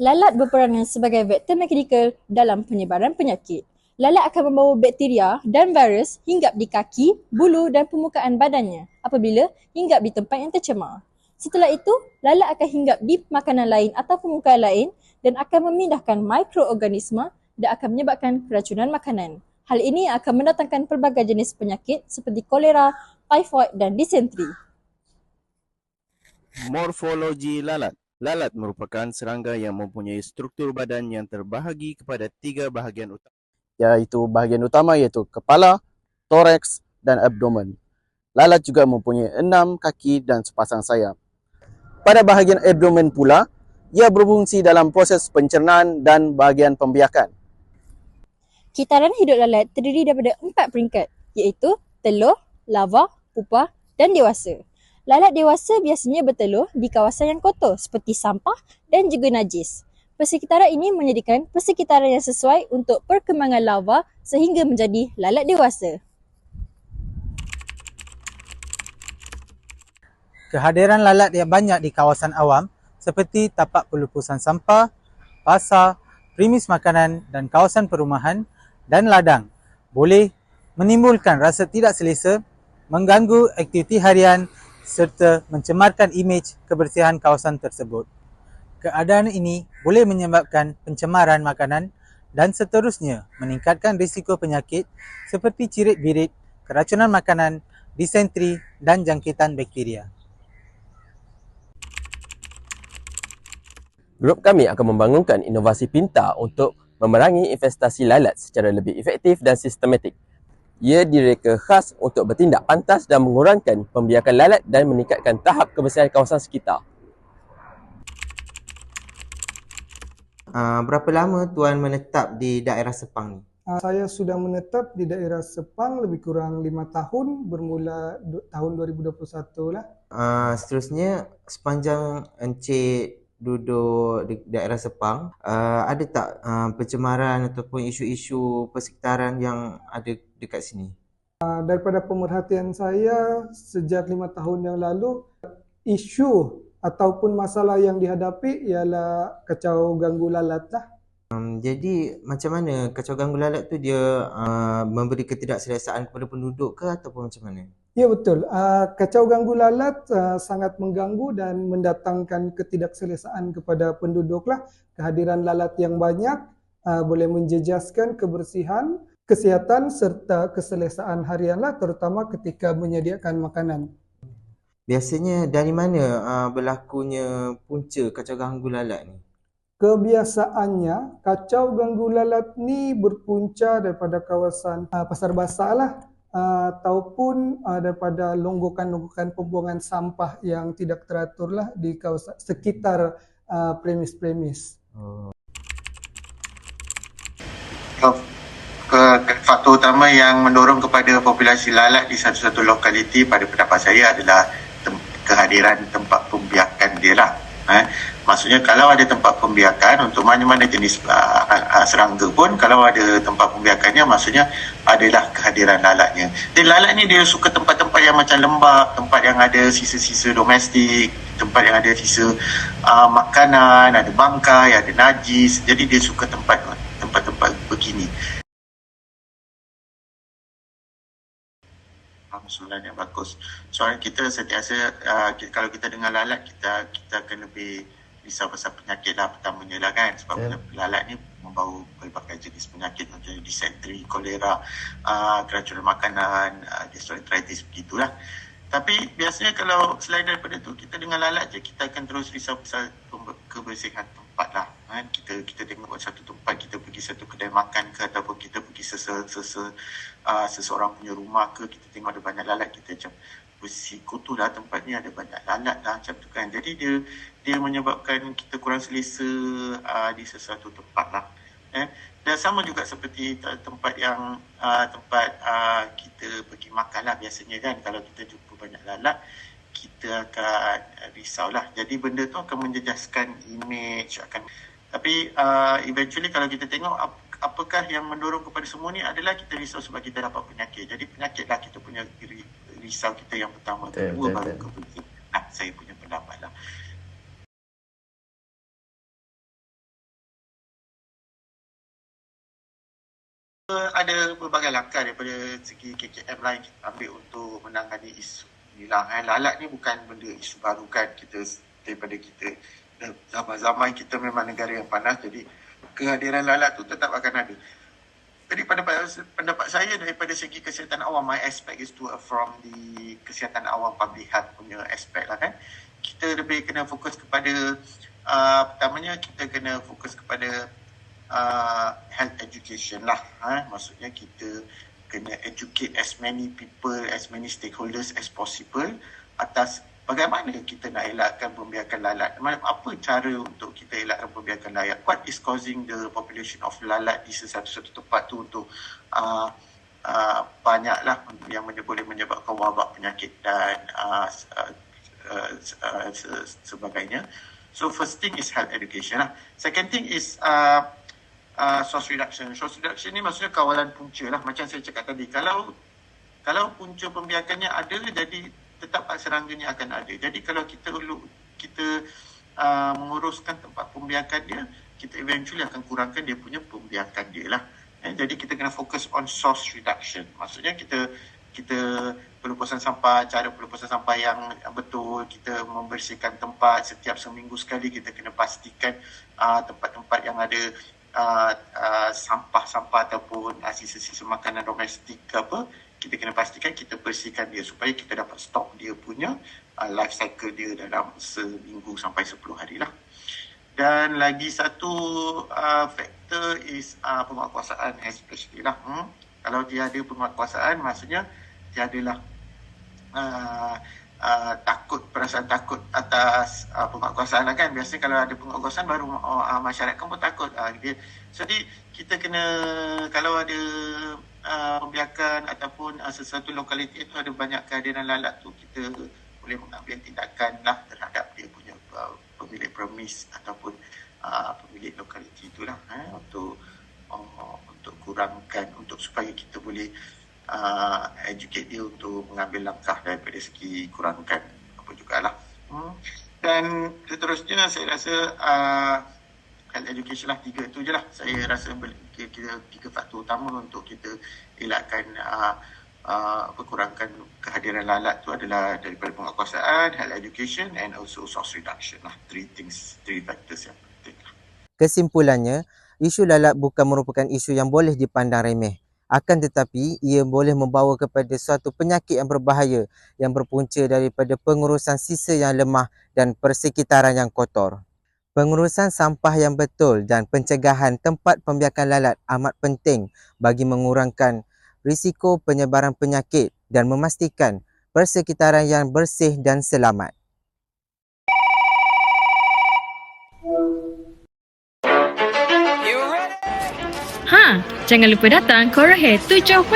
Lalat berperanan sebagai vektor mekanikal dalam penyebaran penyakit. Lalat akan membawa bakteria dan virus hinggap di kaki, bulu dan permukaan badannya apabila hinggap di tempat yang tercemar. Setelah itu, lalat akan hinggap di makanan lain atau permukaan lain dan akan memindahkan mikroorganisma dan akan menyebabkan keracunan makanan. Hal ini akan mendatangkan pelbagai jenis penyakit seperti kolera, typhoid dan disentri. Morfologi lalat. Lalat merupakan serangga yang mempunyai struktur badan yang terbahagi kepada 3 bahagian utama, iaitu bahagian utama iaitu kepala, toraks dan abdomen. Lalat juga mempunyai 6 kaki dan sepasang sayap. Pada bahagian abdomen pula, ia berfungsi dalam proses pencernaan dan bahagian pembiakan. Kitaran hidup lalat terdiri daripada 4 peringkat, iaitu telur, larva, pupa dan dewasa. Lalat dewasa biasanya bertelur di kawasan yang kotor seperti sampah dan juga najis. Persekitaran ini menyediakan persekitaran yang sesuai untuk perkembangan larva sehingga menjadi lalat dewasa. Kehadiran lalat yang banyak di kawasan awam seperti tapak pelupusan sampah, pasar, premis makanan dan kawasan perumahan dan ladang boleh menimbulkan rasa tidak selesa, mengganggu aktiviti harian serta mencemarkan imej kebersihan kawasan tersebut. Keadaan ini boleh menyebabkan pencemaran makanan dan seterusnya meningkatkan risiko penyakit seperti cirit-birit, keracunan makanan, disentri dan jangkitan bakteria. Grup kami akan membangunkan inovasi pintar untuk memerangi infestasi lalat secara lebih efektif dan sistematik. Ia direka khas untuk bertindak pantas dan mengurangkan pembiakan lalat dan meningkatkan tahap kebersihan kawasan sekitar. Berapa lama Tuan menetap di daerah Sepang ni? Saya sudah menetap di daerah Sepang lebih kurang 5 tahun bermula tahun 2021 lah. Seterusnya, sepanjang Encik duduk di daerah Sepang, ada tak pencemaran ataupun isu-isu persekitaran yang ada dekat sini? Daripada pemerhatian saya sejak 5 tahun yang lalu, isu ataupun masalah yang dihadapi ialah kacau ganggu lalat lah. Jadi macam mana kacau ganggu lalat tu dia memberi ketidakselesaan kepada penduduk ke ataupun macam mana? Ya betul, kacau ganggu lalat sangat mengganggu dan mendatangkan ketidakselesaan kepada penduduk lah. Kehadiran lalat yang banyak boleh menjejaskan kebersihan, kesihatan serta keselesaan harian lah, terutama ketika menyediakan makanan. Biasanya dari mana berlakunya punca kacau ganggu lalat ni? Kebiasaannya, kacau ganggu lalat ni berpunca daripada kawasan Pasar Basah lah, ataupun daripada longgokan-longgokan pembuangan sampah yang tidak teratur lah di kawasan sekitar premis-premis. Faktor utama yang mendorong kepada populasi lalat di satu-satu lokaliti pada pendapat saya adalah kehadiran tempat pembiakan dia lah. Maksudnya kalau ada tempat pembiakan untuk mana-mana jenis serangga pun, kalau ada tempat pembiakannya maksudnya adalah kehadiran lalatnya. Dan lalat ni dia suka tempat-tempat yang macam lembap, tempat yang ada sisa-sisa domestik, tempat yang ada sisa makanan, ada bangkai, ada najis. Jadi dia suka tempat-tempat begini. Soalan yang bagus. Soalan kita sentiasa kalau kita dengar lalat kita akan lebih risau pasal penyakit lah pertamanya lah kan, sebab lalat ni membawa pelbagai jenis penyakit macam disentri, kolera, keracunan makanan, gastroenteritis begitulah. Tapi biasanya kalau selain daripada tu kita dengar lalat je kita akan terus risau pasal kebersihan tempat lah kan. Kita tengok satu tempat, kita pergi satu kedai makan ke ataupun kita pergi seseorang punya rumah ke, kita tengok ada banyak lalat, kita macam bersih kotor lah tempat ni, ada banyak lalat lah macam tu kan. Jadi dia menyebabkan kita kurang selesa di sesuatu tempat lah. Dan sama juga seperti tempat yang kita pergi makan lah biasanya kan, kalau kita jumpa banyak lalat kita akan risau lah. Jadi benda tu akan menjejaskan image, tapi eventually kalau kita tengok apakah yang mendorong kepada semua ni adalah kita risau sebab kita dapat penyakit. Jadi penyakit lah kita punya risau kita yang pertama. Kedua baru kebersihan. Nah, saya punya pendapat lah. Ada pelbagai langkah daripada segi KKM lain kita ambil untuk menangani isu ni lah. Lalat ni bukan benda isu baru kan, daripada kita zaman-zaman kita memang negara yang panas, jadi kehadiran lalat tu tetap akan ada. Jadi pendapat saya daripada segi kesihatan awam, my aspect is to from the kesihatan awam public health punya aspek lah kan. Kita lebih kena fokus kepada pertamanya kita kena fokus kepada health education lah. Maksudnya kita kena educate as many people, as many stakeholders as possible atas bagaimana kita nak elakkan pembiakan lalat. Apa cara untuk kita elakkan pembiakan lalat? What is causing the population of lalat di sesuatu tempat tu untuk banyaklah yang boleh menyebabkan wabak penyakit dan sebagainya. So first thing is health education lah. Second thing is source reduction. Source reduction ni maksudnya kawalan punca lah. Macam saya cakap tadi, kalau punca pembiakannya ada, jadi tetap serangganya akan ada. Jadi kalau kita menguruskan tempat pembiakan dia, kita eventually akan kurangkan dia punya pembiakan dia lah. Jadi kita kena fokus on source reduction. Maksudnya kita pelupusan sampah, cara pelupusan sampah yang betul, kita membersihkan tempat setiap seminggu sekali, kita kena pastikan tempat-tempat yang ada sampah-sampah ataupun sisa-sisa makanan domestik ke apa, kita kena pastikan kita bersihkan dia supaya kita dapat stok dia punya life cycle dia dalam seminggu sampai 10 hari lah. Dan lagi satu faktor is penguatkuasaan especially lah. Kalau tiada penguatkuasaan, maksudnya tiadalah perasaan takut atas penguatkuasaan lah kan. Biasanya kalau ada penguatkuasaan baru masyarakat pun takut. Jadi kita kena, kalau ada pembiakan ataupun sesuatu lokaliti itu ada banyak kehadiran lalat tu, kita boleh mengambil tindakan lah terhadap dia punya pemilik premis ataupun pemilik lokaliti itulah untuk kurangkan, untuk supaya kita boleh educate dia untuk mengambil langkah daripada segi kurangkan apa jugalah. Dan seterusnya saya rasa health education lah, 3 tu je lah. Saya rasa kira 3 faktor utama untuk kita elakkan kurangkan kehadiran lalat tu adalah daripada penguatkuasaan, health education and also source reduction lah. 3 factors yang penting lah. Kesimpulannya, isu lalat bukan merupakan isu yang boleh dipandang remeh. Akan tetapi, ia boleh membawa kepada suatu penyakit yang berbahaya yang berpunca daripada pengurusan sisa yang lemah dan persekitaran yang kotor. Pengurusan sampah yang betul dan pencegahan tempat pembiakan lalat amat penting bagi mengurangkan risiko penyebaran penyakit dan memastikan persekitaran yang bersih dan selamat. Jangan lupa datang Korahe 7.0.